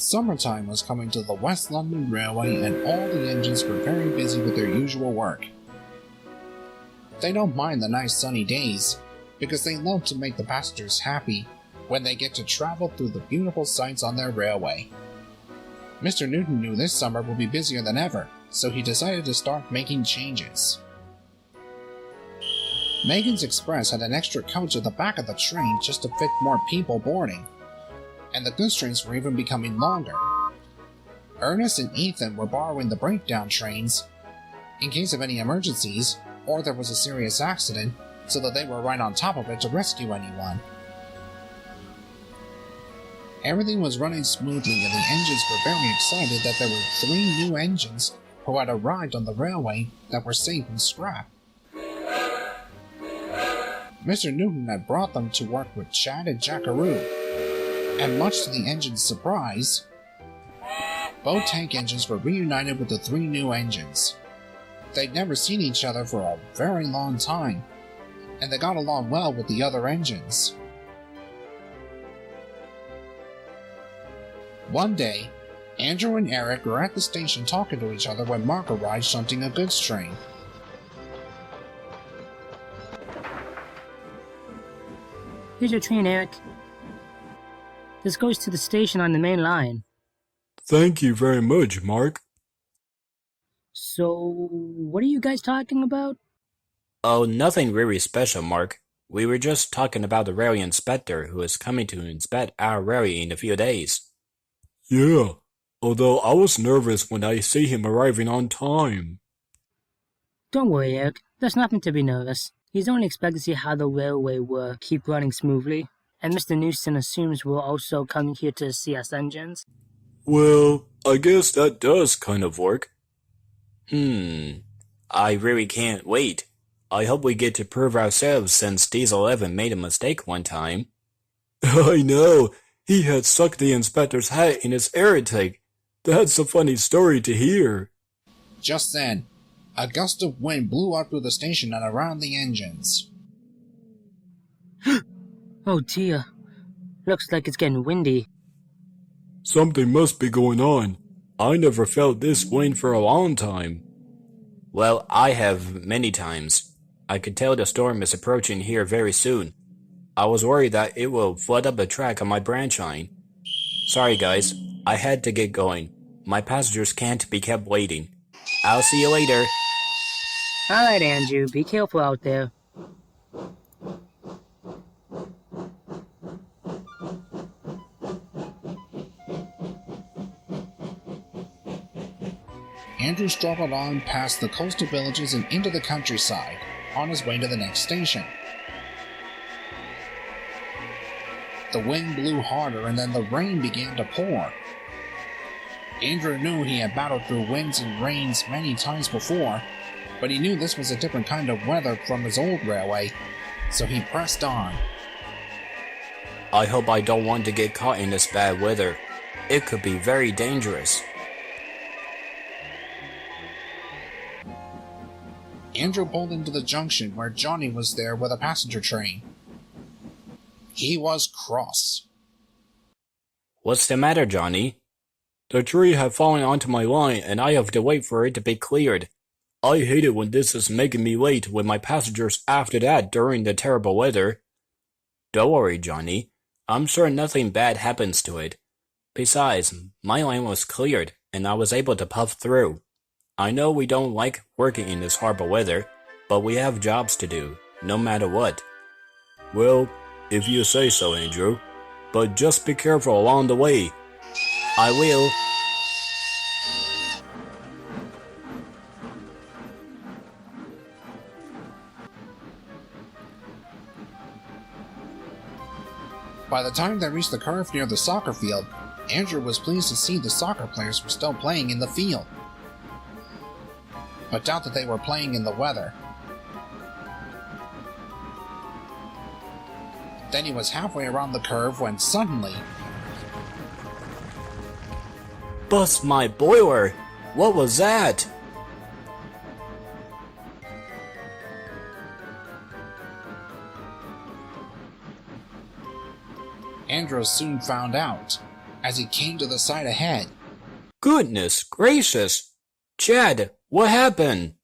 Summertime was coming to the West London Railway and all the engines were very busy with their usual work. They don't mind the nice sunny days, because they love to make the passengers happy when they get to travel through the beautiful sights on their railway. Mr. Newton knew this summer would be busier than ever, so he decided to start making changes. Megan's Express had an extra coach at the back of the train just to fit more people boarding, and the goods trains were even becoming longer. Ernest and Ethan were borrowing the breakdown trains in case of any emergencies or there was a serious accident, so that they were right on top of it to rescue anyone. Everything was running smoothly and the engines were very excited that there were 3 new engines who had arrived on the railway that were safe from scrap. Mr. Newton had brought them to work with Chad and Jackaroo, and much to the engine's surprise, both tank engines were reunited with the 3 new engines. They'd never seen each other for a very long time, and they got along well with the other engines. One day, Andrew and Eric were at the station talking to each other when Mark arrived shunting a goods train. Here's your train, Eric. This goes to the station on the main line. Thank you very much, Mark. So, what are you guys talking about? Oh, nothing really special, Mark. We were just talking about the railway inspector who is coming to inspect our railway in a few days. Yeah, although I was nervous when I see him arriving on time. Don't worry, Eric. There's nothing to be nervous. He's only expected to see how the railway will keep running smoothly. And Mr. Newton assumes we're also coming here to see us engines. Well, I guess that does kind of work. I really can't wait. I hope we get to prove ourselves since Diesel 11 made a mistake one time. I know. He had sucked the inspector's hat in his air intake. That's a funny story to hear. Just then, a gust of wind blew up through the station and around the engines. Oh dear. Looks like it's getting windy. Something must be going on. I never felt this wind for a long time. Well, I have many times. I could tell the storm is approaching here very soon. I was worried that it will flood up the track on my branch line. Sorry guys, I had to get going. My passengers can't be kept waiting. I'll see you later. Alright, Andrew, be careful out there. Andrew struggled on past the coastal villages and into the countryside, on his way to the next station. The wind blew harder and then the rain began to pour. Andrew knew he had battled through winds and rains many times before, but he knew this was a different kind of weather from his old railway, so he pressed on. I hope I don't want to get caught in this bad weather. It could be very dangerous. Andrew pulled into the junction where Johnny was there with a passenger train. He was cross. What's the matter, Johnny? The tree had fallen onto my line and I have to wait for it to be cleared. I hate it when this is making me late with my passengers after that during the terrible weather. Don't worry, Johnny. I'm sure nothing bad happens to it. Besides, my line was cleared and I was able to puff through. I know we don't like working in this horrible weather, but we have jobs to do, no matter what. Well, if you say so, Andrew. But just be careful along the way. I will. By the time they reached the curve near the soccer field, Andrew was pleased to see the soccer players were still playing in the field, but doubt that they were playing in the weather. Then he was halfway around the curve when suddenly... Bust my boiler! What was that? Andrew soon found out. as he came to the side ahead. Goodness gracious! Chad, what happened?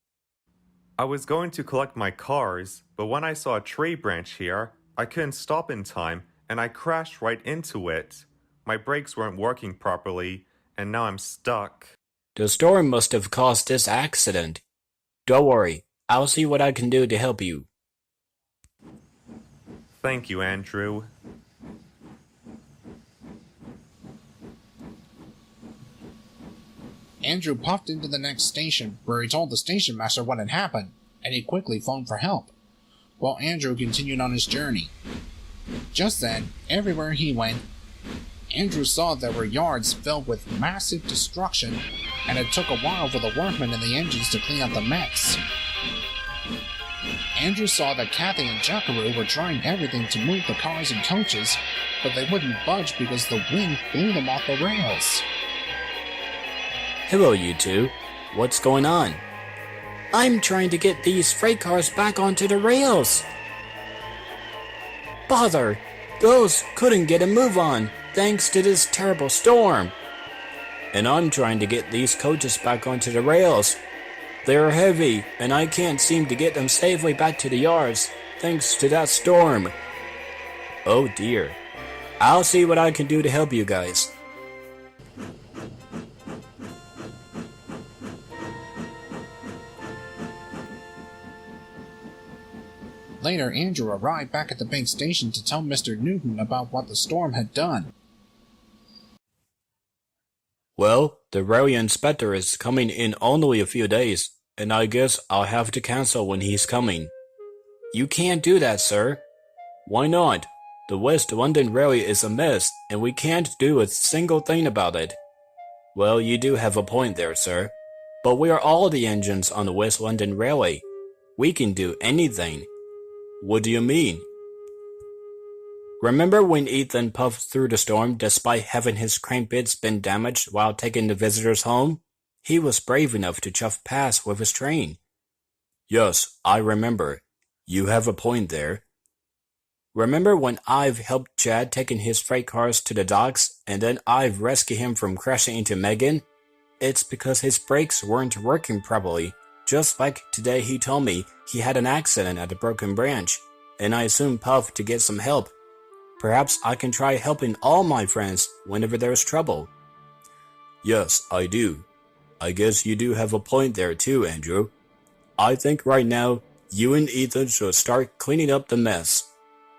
I was going to collect my cars, but when I saw a tree branch here, I couldn't stop in time and I crashed right into it. My brakes weren't working properly, and now I'm stuck. The storm must have caused this accident. Don't worry, I'll see what I can do to help you. Thank you, Andrew. Andrew puffed into the next station, where he told the station master what had happened, and he quickly phoned for help, while Andrew continued on his journey. Just then, everywhere he went, Andrew saw there were yards filled with massive destruction, and it took a while for the workmen and the engines to clean up the mess. Andrew saw that Kathy and Jackaroo were trying everything to move the cars and coaches, but they wouldn't budge because the wind blew them off the rails. Hello, you two. What's going on? I'm trying to get these freight cars back onto the rails. Bother! Those couldn't get a move on, thanks to this terrible storm. And I'm trying to get these coaches back onto the rails. They're heavy, and I can't seem to get them safely back to the yards, thanks to that storm. Oh dear. I'll see what I can do to help you guys. Later, Andrew arrived back at the big station to tell Mr. Newton about what the storm had done. Well, the railway inspector is coming in only a few days, and I guess I'll have to cancel when he's coming. You can't do that, sir. Why not? The West London Railway is a mess, and we can't do a single thing about it. Well, you do have a point there, sir. But we are all the engines on the West London Railway. We can do anything. What do you mean? Remember when Ethan puffed through the storm despite having his crank bits been damaged while taking the visitors home? He was brave enough to chuff past with his train. Yes, I remember. You have a point there. Remember when I've helped Chad taking his freight cars to the docks and then I've rescued him from crashing into Megan? It's because his brakes weren't working properly. Just like today he told me he had an accident at the Broken Branch, and I assumed Puff to get some help. Perhaps I can try helping all my friends whenever there's trouble. Yes, I do. I guess you do have a point there too, Andrew. I think right now, you and Ethan should start cleaning up the mess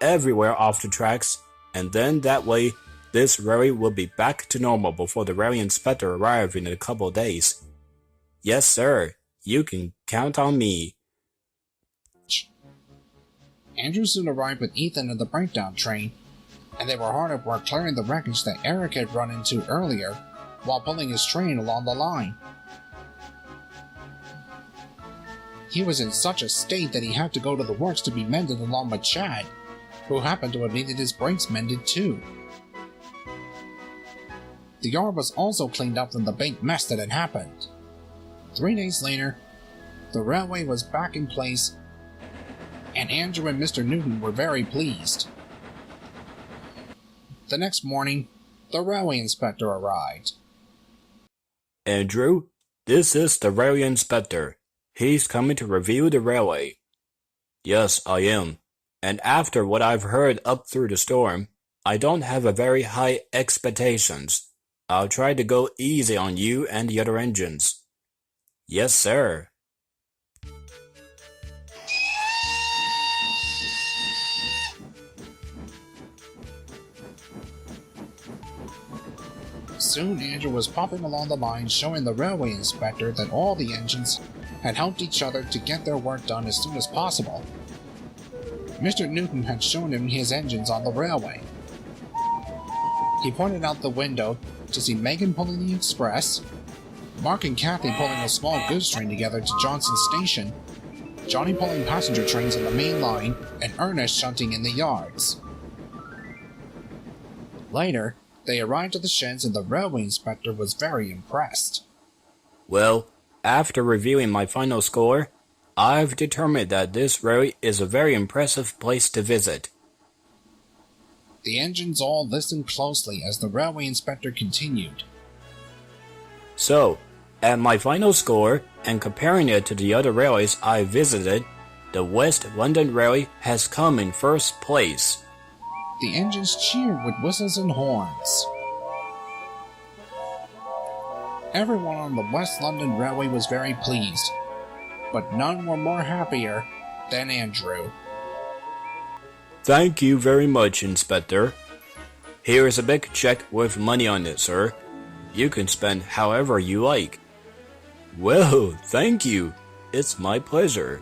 everywhere off the tracks, and then that way, this railway will be back to normal before the railway inspector arrives in a couple days. Yes, sir. You can count on me. Andrew soon arrived with Ethan in the breakdown train, and they were hard at work clearing the wreckage that Eric had run into earlier while pulling his train along the line. He was in such a state that he had to go to the works to be mended along with Chad, who happened to have needed his brakes mended too. The yard was also cleaned up from the big mess that had happened. 3 days later, the railway was back in place, and Andrew and Mr. Newton were very pleased. The next morning, the railway inspector arrived. Andrew, this is the railway inspector. He's coming to review the railway. Yes, I am. And after what I've heard up through the storm, I don't have a very high expectations. I'll try to go easy on you and the other engines. Yes, sir. Soon Andrew was popping along the line showing the railway inspector that all the engines had helped each other to get their work done as soon as possible. Mr. Newton had shown him his engines on the railway. He pointed out the window to see Megan pulling the express, Mark and Kathy pulling a small goods train together to Johnson Station, Johnny pulling passenger trains on the main line, and Ernest shunting in the yards. Later, they arrived at the sheds and the railway inspector was very impressed. Well, after reviewing my final score, I've determined that this railway is a very impressive place to visit. The engines all listened closely as the railway inspector continued. So, at my final score, and comparing it to the other railways I visited, the West London Railway has come in first place. The engines cheered with whistles and horns. Everyone on the West London Railway was very pleased, but none were more happier than Andrew. Thank you very much, Inspector. Here is a big check with money on it, sir. You can spend however you like. Well, thank you. It's my pleasure.